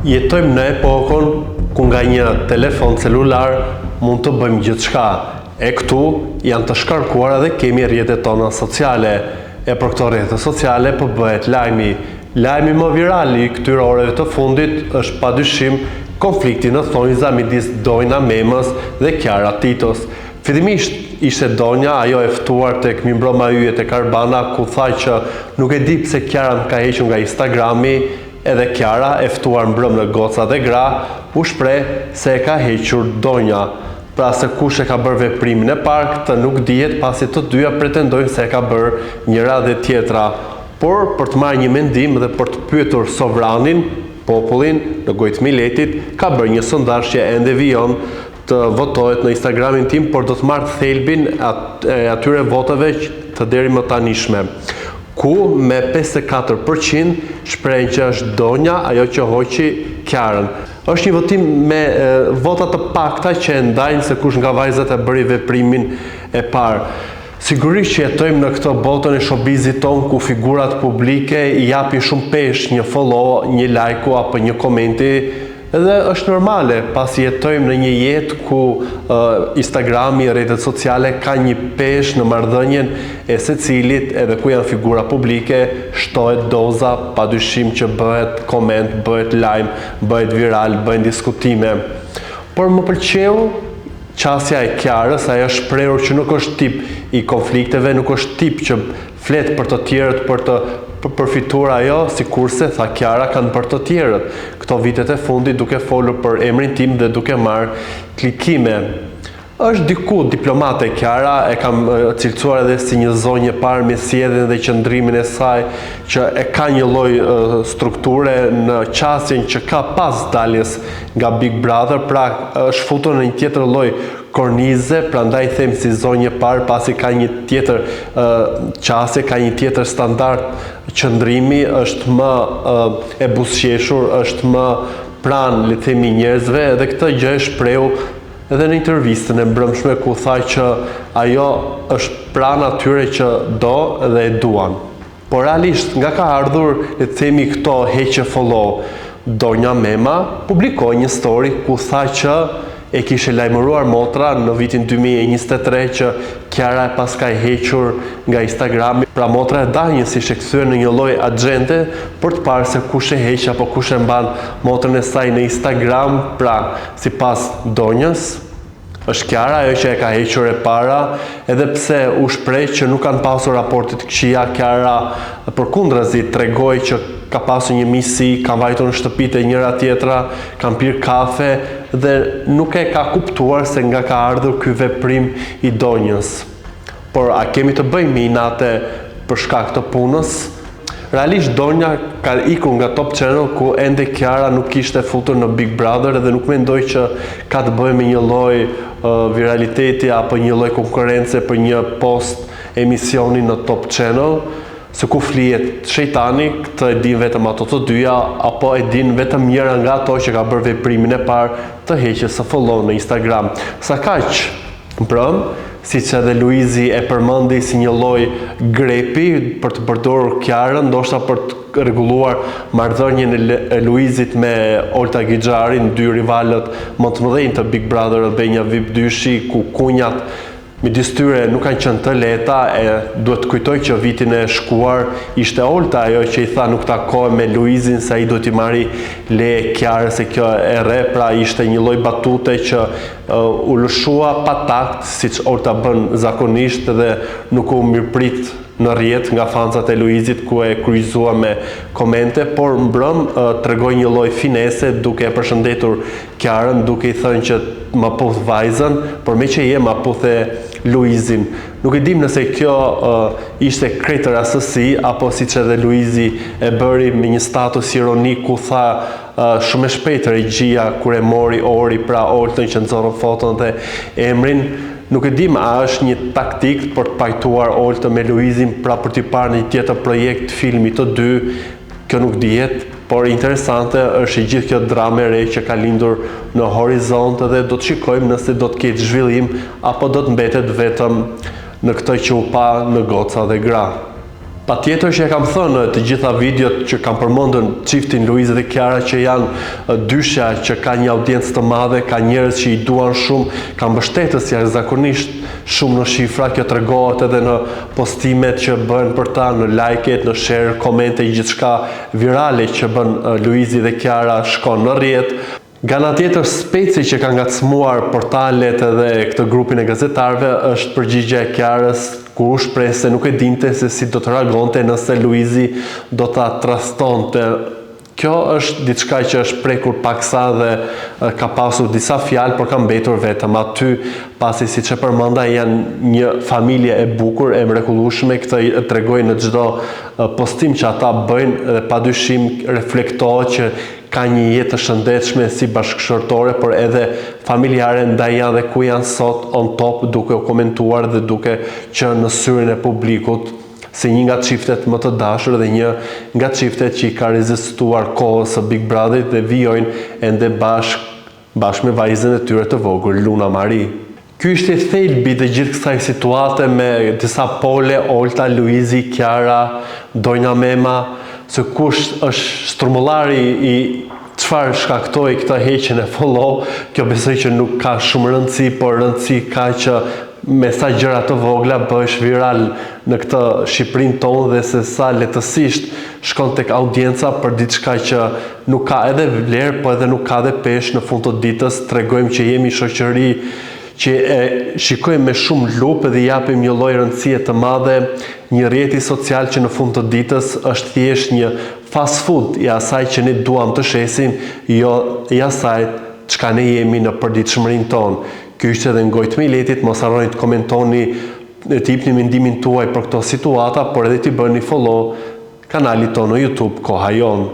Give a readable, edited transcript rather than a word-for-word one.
Jetojmë në epokën ku nga një telefon celular mund të bëjmë gjithçka. E këtu janë të shkarkuar edhe kemi rrjetet tona sociale. E për këto rrjete sociale po bëhet lajmi. Lajmi më viral i këtyre orëve të fundit është padyshim konflikti në thonjza midis Donja Memës dhe Kiara Titos. Fillimisht ishte Donja ajo e ftuar tek Mimbroma Yje tek Arbana, ku tha që nuk e di pse Kiara më ka hequr nga Instagrami, edhe Kiara e ftuar mbrëm në Goca dhe Gra u shpreh se e ka hequr Donja. Pra se kush e ka bërë veprimin e parë, këtë nuk dihet, pasi të dyja pretendojnë se e ka bërë njëra dhe tjetra. Por për të marrë një mendim dhe për të pyetur sovranin, popullin në Gojt Miletit, ka bërë një sondazh që ende vijon të votohet në Instagramin tim, por do të marrë thelbin atyre votave të deri më tanishme, ku me 54% shprehen që është Donja ajo që hoqi Kiarën. Është një votim me vota të pakta që e ndajnë se kush nga vajzat e bëri veprimin e parë. Sigurisht që jetojmë në këtë botën e showbizit ton ku figurat publike i japin shumë pesh një follow, një like apo një komenti, edhe është normale, pasi jetojmë në një jetë ku Instagrami, rrjetet sociale ka një pesh në marrëdhënien e secilit, edhe ku janë figura publike, shtohet doza, padyshim që bëhet koment, bëhet lajm, bëhet viral, bëhen diskutime. Por më pëlqeu qasja e Kiarës, ajo shprehur që nuk është tip i konflikteve, nuk është tip që flet për të tjerët për të përfituar ajo, sikurse tha Kiara kanë për të tjerët. Këto vitet e fundit duke folur për emrin tim dhe duke marrë klikime. Është diku diplomate Kiara, e kam cilësuar edhe si një zonjë parë me sjelljen dhe qëndrimin e saj, që e ka një lloj strukture në qasjen që ka pas daljes nga Big Brother, pra është futur në një tjetër lloj kornize, prandaj them si zonjë parë, pasi ka një tjetër qasje, ka një tjetër standard qëndrimi, është më e buzëqeshur, është më pranë, le të themi, njerëzve, dhe këtë gjë e shprehu edhe në intervistën e mbrëmshme, ku tha që ajo është pranë atyre që do dhe e duan. Por realisht, nga ka ardhur, le të themi, këto heqje follow, Donja Mema publikoi një story ku tha që e kishe lajmëruar motra në vitin 2023 që Kiara e pas ka hequr nga Instagrami. Pra motra e Danjës ishte kthyer në një lloj agjente për të parë se kush e heq apo kush e mban motrën e saj në Instagram. Pra, sipas Donjës, është Kiara ajo që e ka hequr e para, edhe pse u shpreh që nuk kanë pasur raporte të këqija. Kiara përkundrazi tregoi që ka pasur një miqësi, kanë vajtur në shtëpitë e njëra tjetra, kanë pirë kafe dhe nuk e ka kuptuar se nga ka ardhur ky veprim i Donjës. Por a kemi të bëjmë inate për shkak të punës? Realisht Donja ka ikur nga Top Channel, ku ende Kiara nuk ishte futur në Big Brother, dhe nuk mendoj që ka të bëjë me një lloj viraliteti apo një lloj konkurrence për një post emisioni në Top Channel. Se ku flihet shejtani, këtë e din vetëm ato të dyja, apo e din vetëm njëra nga ato që ka bërë veprimin e parë të heqjes së follow në Instagram. Sa kaq mbrëm, siç edhe Luizi e përmendi si një lloj grepi për të përdorur Kiarën, ndoshta për të rregulluar marrëdhënien e Luizit me Olta Gixharin, dy rivalët më të mëdhenj të Big Brother Albania VIP dyshi, ku kunjat midis tyre nuk kanë qenë të lehta. Duhet të kujtoj që vitin e shkuar ishte Olta ajo që i tha nuk takohe me Luizin, se ai duhet i marri leje Kiarës, se kjo e rre. Pra ishte një lloj batute që u lëshua pa takt, siç Olta bën zakonisht, dhe nuk u mirëprit në rrjet nga fancat e Luizit, ku e kryqëzua me komente, por mbrëm tregoi një lloj finese duke e përshëndetur Kiarën, duke i thënë që ma puth vajzën, por me që je ma puthe Luizin. Nuk e dim nëse kjo ishte krejt rastësi, apo siç edhe Luizi e bëri me një status ironik, ku tha shumë e shpejt regjia kur e mori Ori, pra Oltën që nxorën foton dhe emrin. Nuk e dim a është një taktik për të pajtuar Oltën me Luizin, pra për t'i parë një tjetër projekt filmi të dy, kjo nuk dihet. Por interesante është i gjithë kjo dramë e re që ka lindur në horizont, dhe do të shikojmë nëse do të ketë zhvillim apo do të mbetet vetëm në këtë që u pa në Goca dhe Gra. Patjetër që e kam thënë të gjitha videot që kam përmendur çiftin Luizë dhe Kiara që janë dyshja që ka një audiencë të madhe, ka njerëz që i duan shumë, ka mbështetës jashtëzakonisht shumë në shifra, kjo tregohet edhe në postimet që bëhen për ta, në like-et, në share, komente, gjithçka virale që bën Luizi dhe Kiara shkon në rrjet. Nga ana tjetër, speci që ka ngacmuar portalet edhe këtë grupin e gazetarëve është përgjigjja e Kiarës, ku u shpreh se nuk e dinte se si do të reagonte nëse Luizi do ta trastonte. Kjo është diçka që është prekur paksa dhe ka pasur disa fjalë, por ka mbetur vetëm aty, pasi siç e përmenda janë një familje e bukur, e mrekullueshme, këtë e tregojnë në çdo postim që ata bëjnë dhe padyshim reflektohet që ka një jetë të shëndetshme si bashkëshortore, por edhe familjare ndaj janë dhe ku janë sot on top, duke u komentuar dhe duke qenë në syrin e publikut si një nga çiftet më të dashur dhe një nga çiftet që i ka rezistuar kohës së Big Brotherit dhe vijojnë ende bashkë me vajzën e tyre të vogël, Luna Mari. Ky ishte thelbi të gjithë kësaj situate me disa pole, Olta, Luizi, Kiara, Dojna Mema, se kush është strumullari i çfarë shkaktoi këtë heqjen e follow. Kjo besoj që nuk ka shumë rëndësi, por rëndësi ka që me sa gjëra të vogla bëhesh viral në këtë Shqipërinë tonë dhe se sa lehtësisht shkon tek audienca për diçka që nuk ka edhe vlerë, po edhe nuk ka edhe peshë. Në fund të ditës tregojmë që jemi shoqëri që e shikojmë me shumë lupë dhe japim një lloj rëndësie të madhe, një rrjeti social që në fund të ditës është thjesht një fast food i asaj që ne duam të shesim, jo i asaj çka ne jemi në përditshmërinë tonë. Ky ishte edhe ngojtmi i letit, mos harroni të komentoni, të jepni mendimin tuaj për këto situata, por edhe t'i bëni follow kanalit tonë në YouTube Koha Jon.